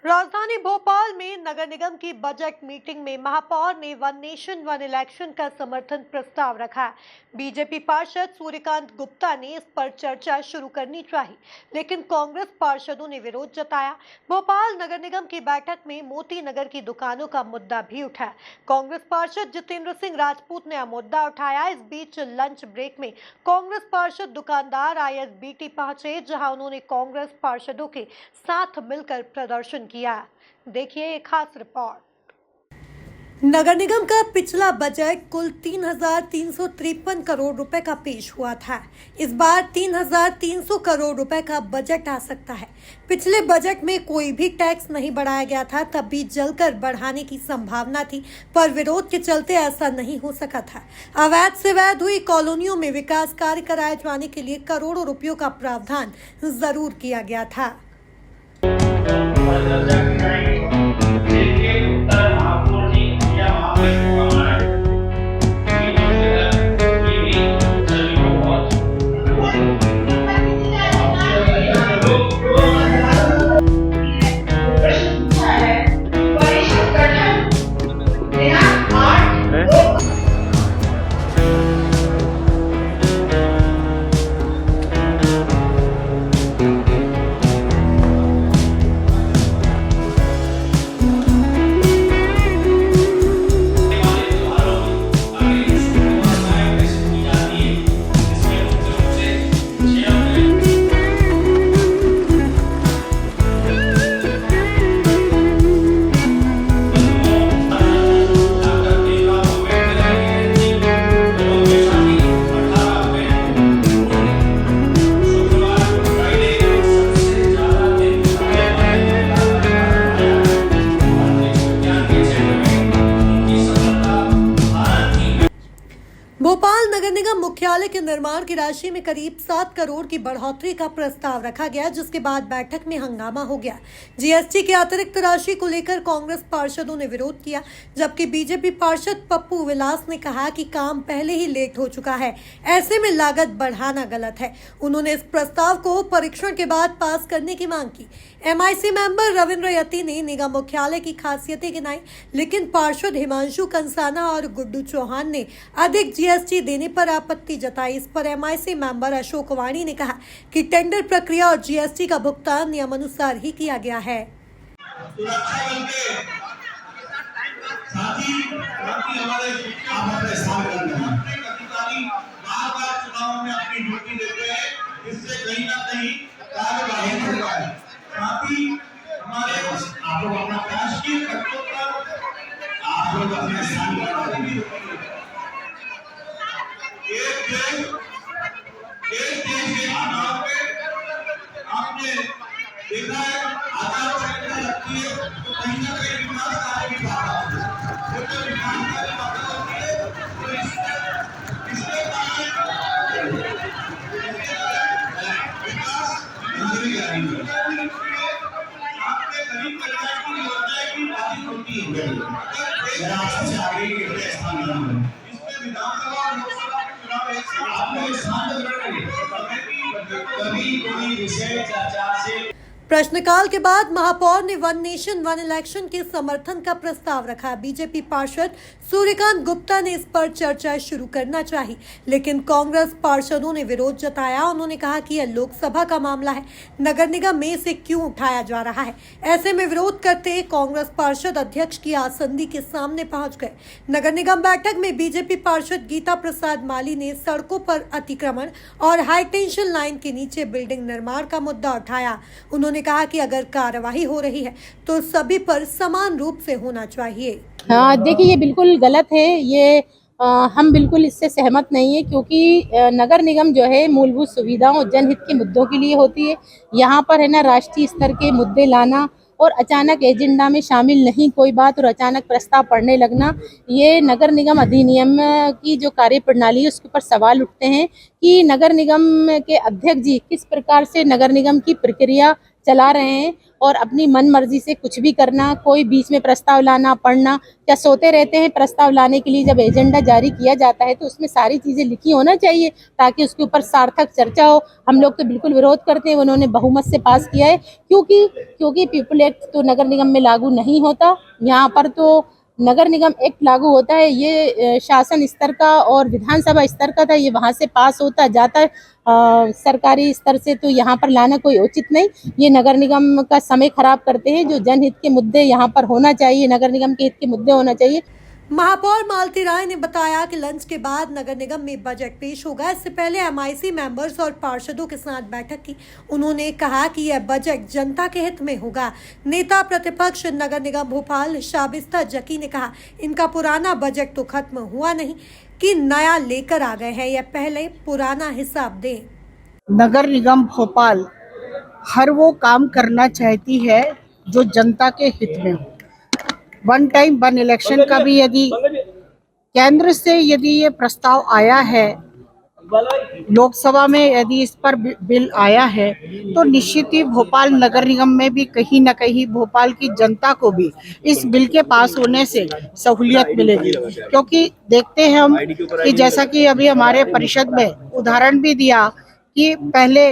राजधानी भोपाल में नगर निगम की बजट मीटिंग में महापौर ने वन नेशन वन इलेक्शन का समर्थन प्रस्ताव रखा। बीजेपी पार्षद सूर्यकांत गुप्ता ने इस पर चर्चा शुरू करनी चाहिए, लेकिन कांग्रेस पार्षदों ने विरोध जताया। भोपाल नगर निगम की बैठक में मोती नगर की दुकानों का मुद्दा भी उठा। कांग्रेस पार्षद जितेंद्र सिंह राजपूत ने मुद्दा उठाया। इस बीच लंच ब्रेक में कांग्रेस पार्षद दुकानदार आईएसबीटी पहुंचे, जहां उन्होंने कांग्रेस पार्षदों के साथ मिलकर प्रदर्शन किया। देखिए एक खास रिपोर्ट। नगर निगम का पिछला बजट कुल 3,353 करोड़ रुपए का पेश हुआ था। इस बार 3,300 करोड़ रुपए का बजट आ सकता है। पिछले बजट में कोई भी टैक्स नहीं बढ़ाया गया था, तब भी जलकर बढ़ाने की संभावना थी, पर विरोध के चलते ऐसा नहीं हो सका था। अवैध से वैध हुई कॉलोनियों में विकास कार्य कराए जाने के लिए करोड़ों रुपयों का प्रावधान जरूर किया गया था। भोपाल नगर निगम मुख्यालय के निर्माण की राशि में करीब 7 करोड़ की बढ़ोतरी का प्रस्ताव रखा गया, जिसके बाद बैठक में हंगामा हो गया। जीएसटी की अतिरिक्त राशि को लेकर कांग्रेस पार्षदों ने विरोध किया, जबकि बीजेपी पार्षद पप्पू विलास ने कहा कि काम पहले ही लेट हो चुका है, ऐसे में लागत बढ़ाना गलत है। उन्होंने इस प्रस्ताव को परीक्षण के बाद पास करने की मांग की। एमआईसी मेंबर रविंद्र यति ने निगम मुख्यालय की खासियतें गिनाई, लेकिन पार्षद हिमांशु कंसाना और गुड्डू चौहान ने अधिक जीएसटी देने पर आपत्ति जताई। इस पर एमआईसी मेंबर अशोक वाणी ने कहा कि टेंडर प्रक्रिया और जीएसटी का भुगतान नियमानुसार ही किया गया है। आप लोग अपना प्रयास किए, आप लोग अपने स्थान पर एक देश के आधार पे आपने देखा है, आधार संहिता लगती है तो कहीं ना कहीं विकास कार्य भी बाधा होती है। जब विकास कार्य बाधा होती है तो इसके कारण विकास मंजूरी जाएगी। आपके गरीब कल्याण की योजनाएं भी बाधित होती है। आपसे आगे के स्थान इसमें विधानसभा और लोकसभा के चुनाव एक साथ आपने स्थान कभी कोई विषय चर्चा से। प्रश्नकाल के बाद महापौर ने वन नेशन वन इलेक्शन के समर्थन का प्रस्ताव रखा। बीजेपी पार्षद सूर्यकांत गुप्ता ने इस पर चर्चा शुरू करना चाहिए, लेकिन कांग्रेस पार्षदों ने विरोध जताया। उन्होंने कहा कि यह लोकसभा का मामला है, नगर निगम में से क्यों उठाया जा रहा है। ऐसे में विरोध करते कांग्रेस पार्षद अध्यक्ष की आसंदी के सामने पहुंच गए। नगर निगम बैठक में बीजेपी पार्षद गीता प्रसाद माली ने सड़कों पर अतिक्रमण और हाई टेंशन लाइन के नीचे बिल्डिंग निर्माण का मुद्दा उठाया। उन्होंने कहा कि अगर कार्यवाही हो रही है तो सभी पर समान रूप से होना चाहिए। देखिए, ये बिल्कुल गलत है। ये हम बिल्कुल इससे सहमत नहीं है, क्योंकि नगर निगम जो है मूलभूत सुविधाओं जनहित के मुद्दों के लिए होती है। यहाँ पर है ना राष्ट्रीय स्तर के मुद्दे लाना और अचानक एजेंडा में शामिल नहीं कोई बात और अचानक प्रस्ताव पढ़ने लगना, ये नगर निगम अधिनियम की जो कार्य प्रणाली है उसके ऊपर सवाल उठते हैं कि नगर निगम के अध्यक्ष जी किस प्रकार से नगर निगम की प्रक्रिया चला रहे हैं और अपनी मन मर्जी से कुछ भी करना, कोई बीच में प्रस्ताव लाना, पढ़ना, क्या सोते रहते हैं। प्रस्ताव लाने के लिए जब एजेंडा जारी किया जाता है तो उसमें सारी चीजें लिखी होना चाहिए ताकि उसके ऊपर सार्थक चर्चा हो। हम लोग तो बिल्कुल विरोध करते हैं, उन्होंने बहुमत से पास किया है क्योंकि पीपल एक्ट तो नगर निगम में लागू नहीं होता। यहाँ पर तो नगर निगम एक्ट लागू होता है, ये शासन स्तर का और विधानसभा स्तर का था, ये वहां से पास होता जाता सरकारी स्तर से, तो यहाँ पर लाना कोई उचित नहीं। ये नगर निगम का समय खराब करते हैं। जो जनहित के मुद्दे यहाँ पर होना चाहिए, नगर निगम के हित के मुद्दे होना चाहिए। महापौर मालती राय ने बताया कि लंच के बाद नगर निगम में बजट पेश होगा। इससे पहले एमआईसी मेंबर्स और पार्षदों के साथ बैठक की। उन्होंने कहा कि यह बजट जनता के हित में होगा। नेता प्रतिपक्ष नगर निगम भोपाल शाबिस्ता जकी ने कहा, इनका पुराना बजट तो खत्म हुआ नहीं कि नया लेकर आ गए हैं, यह पहले पुराना हिसाब दें। नगर निगम भोपाल हर वो काम करना चाहती है जो जनता के हित में हो। वन टाइम वन इलेक्शन का भी यदि केंद्र से यदि ये प्रस्ताव आया है, लोकसभा में यदि इस पर बिल आया है, तो निश्चित ही भोपाल नगर निगम में भी कहीं न कहीं भोपाल की जनता को भी इस बिल के पास होने से सहूलियत मिलेगी। क्योंकि देखते हैं हम कि जैसा कि अभी हमारे परिषद में उदाहरण भी दिया कि पहले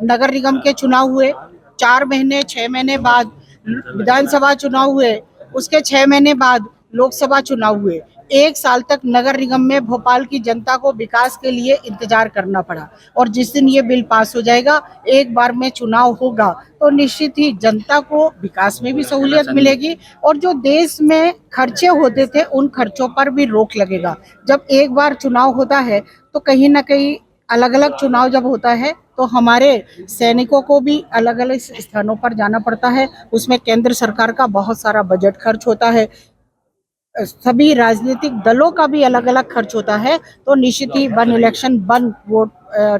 नगर निगम के चुनाव हुए, 4 महीने 6 महीने बाद विधानसभा चुनाव हुए, उसके 6 महीने बाद लोकसभा चुनाव हुए। 1 साल तक नगर निगम में भोपाल की जनता को विकास के लिए इंतजार करना पड़ा। और जिस दिन ये बिल पास हो जाएगा, एक बार में चुनाव होगा, तो निश्चित ही जनता को विकास में भी सहूलियत मिलेगी और जो देश में खर्चे होते थे उन खर्चों पर भी रोक लगेगा। जब एक बार चुनाव होता है तो कहीं ना कहीं अलग अलग चुनाव जब होता है तो हमारे सैनिकों को भी अलग अलग स्थानों पर जाना पड़ता है। उसमें केंद्र सरकार का बहुत सारा बजट खर्च होता है, सभी राजनीतिक दलों का भी अलग अलग खर्च होता है। तो निश्चित ही one election one vote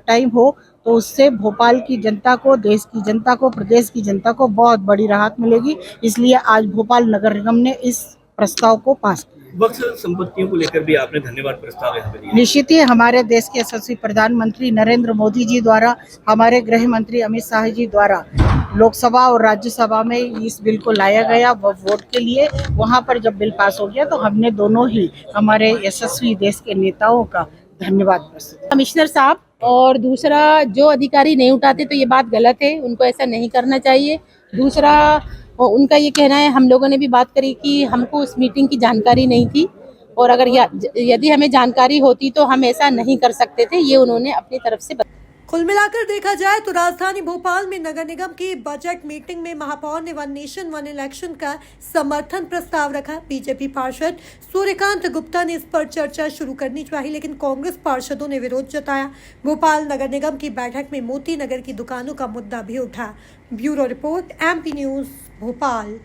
time हो तो उससे भोपाल की जनता को, देश की जनता को, प्रदेश की जनता को बहुत बड़ी राहत मिलेगी। इसलिए आज भोपाल नगर निगम ने इस प्रस्ताव को पास किया। वक्फ संपत्तियों को लेकर भी आपने धन्यवाद प्रस्ताव यहाँ पे दिया। निश्चित ही हमारे देश के यशस्वी प्रधानमंत्री नरेंद्र मोदी जी द्वारा, हमारे गृह मंत्री अमित शाह जी द्वारा लोकसभा और राज्यसभा में इस बिल को लाया गया वोट के लिए। वहां पर जब बिल पास हो गया तो हमने दोनों ही हमारे यशस्वी देश के नेताओं का धन्यवाद प्रस्तुत। कमिश्नर साहब और दूसरा जो अधिकारी नहीं उठाते तो ये बात गलत है, उनको ऐसा नहीं करना चाहिए। दूसरा उनका ये कहना है, हम लोगों ने भी बात करी कि हमको उस मीटिंग की जानकारी नहीं थी और अगर यदि हमें जानकारी होती तो हम ऐसा नहीं कर सकते थे, ये उन्होंने अपनी तरफ से बताया। कुल मिलाकर देखा जाए तो राजधानी भोपाल में नगर निगम की बजट मीटिंग में महापौर ने वन नेशन वन इलेक्शन का समर्थन प्रस्ताव रखा। बीजेपी पार्षद सूर्यकांत गुप्ता ने इस पर चर्चा शुरू करनी चाहिए, लेकिन कांग्रेस पार्षदों ने विरोध जताया। भोपाल नगर निगम की बैठक में मोती नगर की दुकानों का मुद्दा भी उठा। Bureau report, MP news, Bhopal.